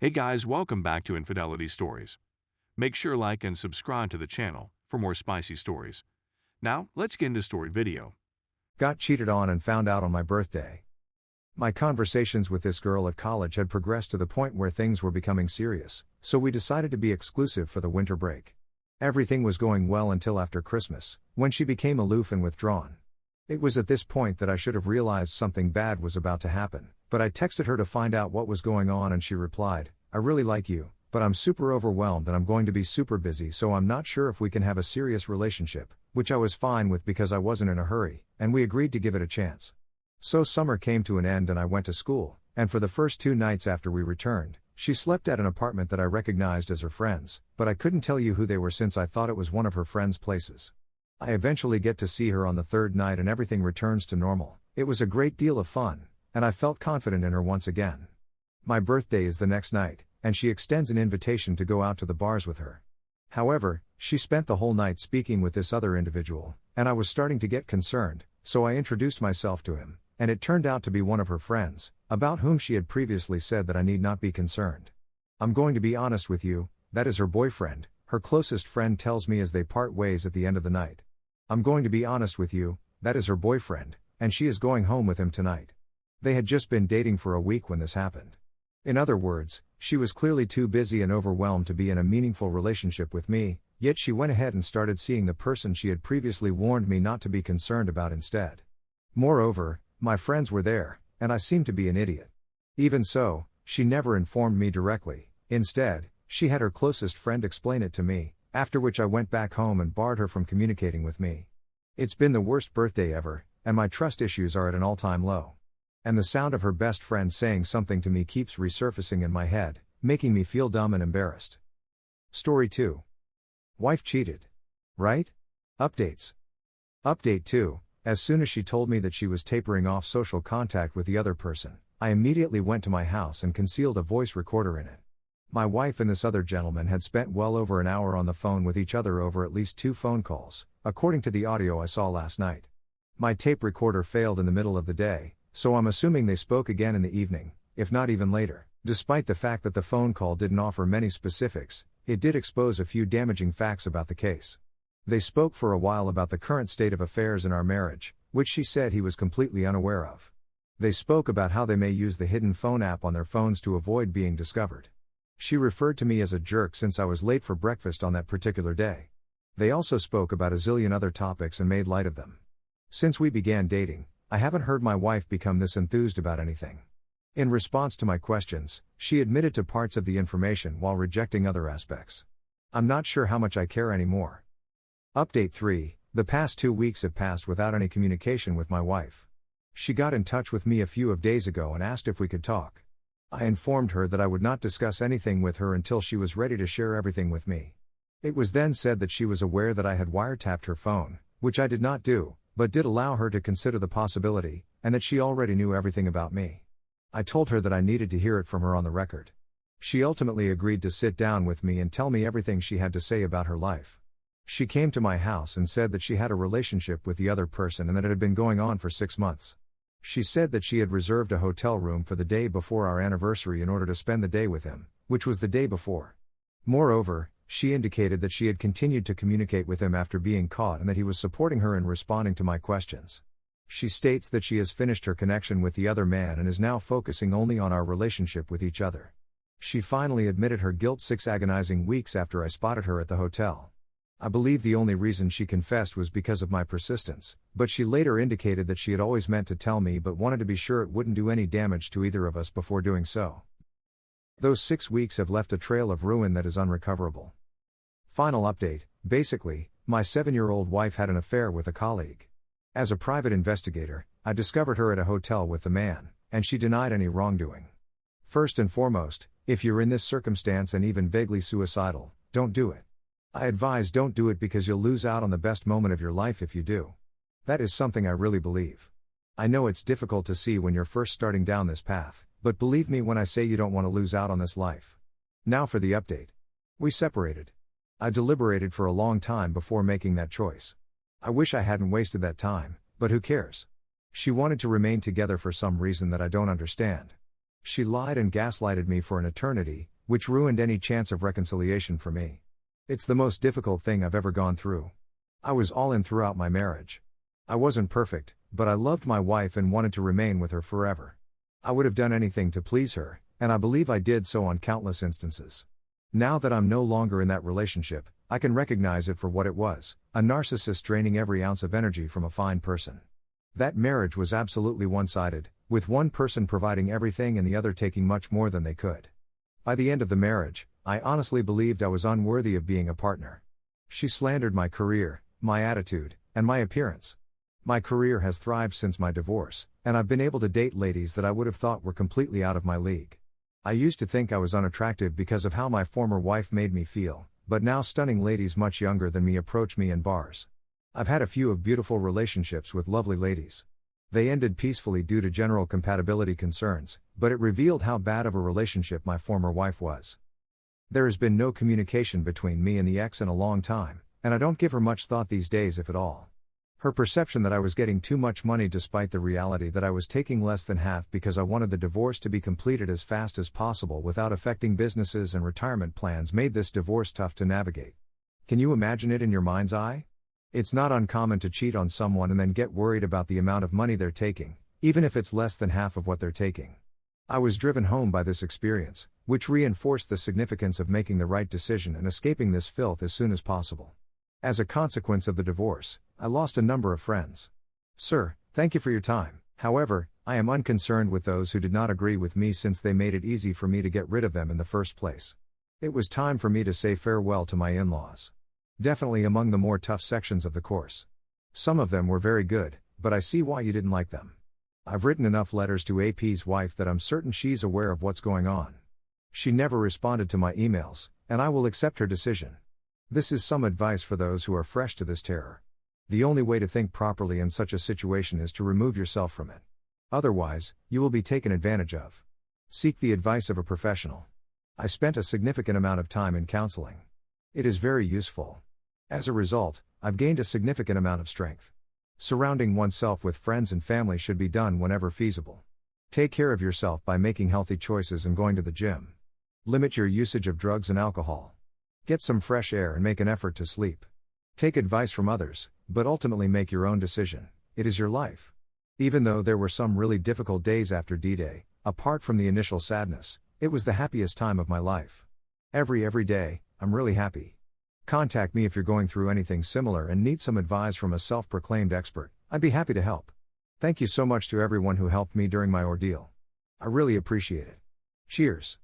Hey guys, welcome back to Infidelity Stories. Make sure like and subscribe to the channel for more spicy stories. Now, let's get into story video. Got cheated on and found out on my birthday. My conversations with this girl at college had progressed to the point where things were becoming serious, so we decided to be exclusive for the winter break. Everything was going well until after Christmas, when she became aloof and withdrawn. It was at this point that I should have realized something bad was about to happen, but I texted her to find out what was going on and she replied, "I really like you, but I'm super overwhelmed and I'm going to be super busy, so I'm not sure if we can have a serious relationship," which I was fine with because I wasn't in a hurry, and we agreed to give it a chance. So summer came to an end and I went to school, and for the first 2 nights after we returned, she slept at an apartment that I recognized as her friend's, but I couldn't tell you who they were since I thought it was one of her friends' places. I eventually get to see her on the 3rd night and everything returns to normal. It was a great deal of fun, and I felt confident in her once again. My birthday is the next night, and she extends an invitation to go out to the bars with her. However, she spent the whole night speaking with this other individual, and I was starting to get concerned, so I introduced myself to him, and it turned out to be one of her friends, about whom she had previously said that I need not be concerned. I'm going to be honest with you, that is her boyfriend, her closest friend tells me as they part ways at the end of the night. I'm going to be honest with you, that is her boyfriend, and she is going home with him tonight. They had just been dating for a week when this happened. In other words, she was clearly too busy and overwhelmed to be in a meaningful relationship with me, yet she went ahead and started seeing the person she had previously warned me not to be concerned about instead. Moreover, my friends were there, and I seemed to be an idiot. Even so, she never informed me directly. Instead, she had her closest friend explain it to me, after which I went back home and barred her from communicating with me. It's been the worst birthday ever, and my trust issues are at an all-time low. And the sound of her best friend saying something to me keeps resurfacing in my head, making me feel dumb and embarrassed. Story 2. Wife cheated. Right? Updates. Update 2. As soon as she told me that she was tapering off social contact with the other person, I immediately went to my house and concealed a voice recorder in it. My wife and this other gentleman had spent well over an hour on the phone with each other over at least 2 phone calls, according to the audio I saw last night. My tape recorder failed in the middle of the day, so I'm assuming they spoke again in the evening, if not even later. Despite the fact that the phone call didn't offer many specifics, it did expose a few damaging facts about the case. They spoke for a while about the current state of affairs in our marriage, which she said he was completely unaware of. They spoke about how they may use the hidden phone app on their phones to avoid being discovered. She referred to me as a jerk since I was late for breakfast on that particular day. They also spoke about a zillion other topics and made light of them. Since we began dating, I haven't heard my wife become this enthused about anything. In response to my questions, she admitted to parts of the information while rejecting other aspects. I'm not sure how much I care anymore. Update 3. The past 2 weeks have passed without any communication with my wife. She got in touch with me a few days ago and asked if we could talk. I informed her that I would not discuss anything with her until she was ready to share everything with me. It was then said that she was aware that I had wiretapped her phone, which I did not do, but did allow her to consider the possibility, and that she already knew everything about me. I told her that I needed to hear it from her on the record. She ultimately agreed to sit down with me and tell me everything she had to say about her life. She came to my house and said that she had a relationship with the other person and that it had been going on for 6 months. She said that she had reserved a hotel room for the day before our anniversary in order to spend the day with him, which was the day before. Moreover, she indicated that she had continued to communicate with him after being caught and that he was supporting her in responding to my questions. She states that she has finished her connection with the other man and is now focusing only on our relationship with each other. She finally admitted her guilt 6 agonizing weeks after I spotted her at the hotel. I believe the only reason she confessed was because of my persistence, but she later indicated that she had always meant to tell me but wanted to be sure it wouldn't do any damage to either of us before doing so. Those 6 weeks have left a trail of ruin that is unrecoverable. Final update. Basically, my 7-year-old wife had an affair with a colleague. As a private investigator, I discovered her at a hotel with the man, and she denied any wrongdoing. First and foremost, if you're in this circumstance and even vaguely suicidal, don't do it. I advise don't do it because you'll lose out on the best moment of your life if you do. That is something I really believe. I know it's difficult to see when you're first starting down this path, but believe me when I say you don't want to lose out on this life. Now for the update. We separated. I deliberated for a long time before making that choice. I wish I hadn't wasted that time, but who cares? She wanted to remain together for some reason that I don't understand. She lied and gaslighted me for an eternity, which ruined any chance of reconciliation for me. It's the most difficult thing I've ever gone through. I was all in throughout my marriage. I wasn't perfect, but I loved my wife and wanted to remain with her forever. I would have done anything to please her, and I believe I did so on countless instances. Now that I'm no longer in that relationship, I can recognize it for what it was, a narcissist draining every ounce of energy from a fine person. That marriage was absolutely one-sided, with one person providing everything and the other taking much more than they could. By the end of the marriage, I honestly believed I was unworthy of being a partner. She slandered my career, my attitude, and my appearance. My career has thrived since my divorce, and I've been able to date ladies that I would have thought were completely out of my league. I used to think I was unattractive because of how my former wife made me feel, but now stunning ladies much younger than me approach me in bars. I've had a few of beautiful relationships with lovely ladies. They ended peacefully due to general compatibility concerns, but it revealed how bad of a relationship my former wife was. There has been no communication between me and the ex in a long time, and I don't give her much thought these days, if at all. Her perception that I was getting too much money despite the reality that I was taking less than half because I wanted the divorce to be completed as fast as possible without affecting businesses and retirement plans made this divorce tough to navigate. Can you imagine it in your mind's eye? It's not uncommon to cheat on someone and then get worried about the amount of money they're taking, even if it's less than half of what they're taking. I was driven home by this experience, which reinforced the significance of making the right decision and escaping this filth as soon as possible. As a consequence of the divorce, I lost a number of friends. Sir, thank you for your time. However, I am unconcerned with those who did not agree with me since they made it easy for me to get rid of them in the first place. It was time for me to say farewell to my in-laws. Definitely among the more tough sections of the course. Some of them were very good, but I see why you didn't like them. I've written enough letters to AP's wife that I'm certain she's aware of what's going on. She never responded to my emails, and I will accept her decision. This is some advice for those who are fresh to this terror. The only way to think properly in such a situation is to remove yourself from it. Otherwise, you will be taken advantage of. Seek the advice of a professional. I spent a significant amount of time in counseling. It is very useful. As a result, I've gained a significant amount of strength. Surrounding oneself with friends and family should be done whenever feasible. Take care of yourself by making healthy choices and going to the gym. Limit your usage of drugs and alcohol. Get some fresh air and make an effort to sleep. Take advice from others, but ultimately make your own decision. It is your life. Even though there were some really difficult days after D-Day, apart from the initial sadness, it was the happiest time of my life. Every day, I'm really happy. Contact me if you're going through anything similar and need some advice from a self-proclaimed expert. I'd be happy to help. Thank you so much to everyone who helped me during my ordeal. I really appreciate it. Cheers.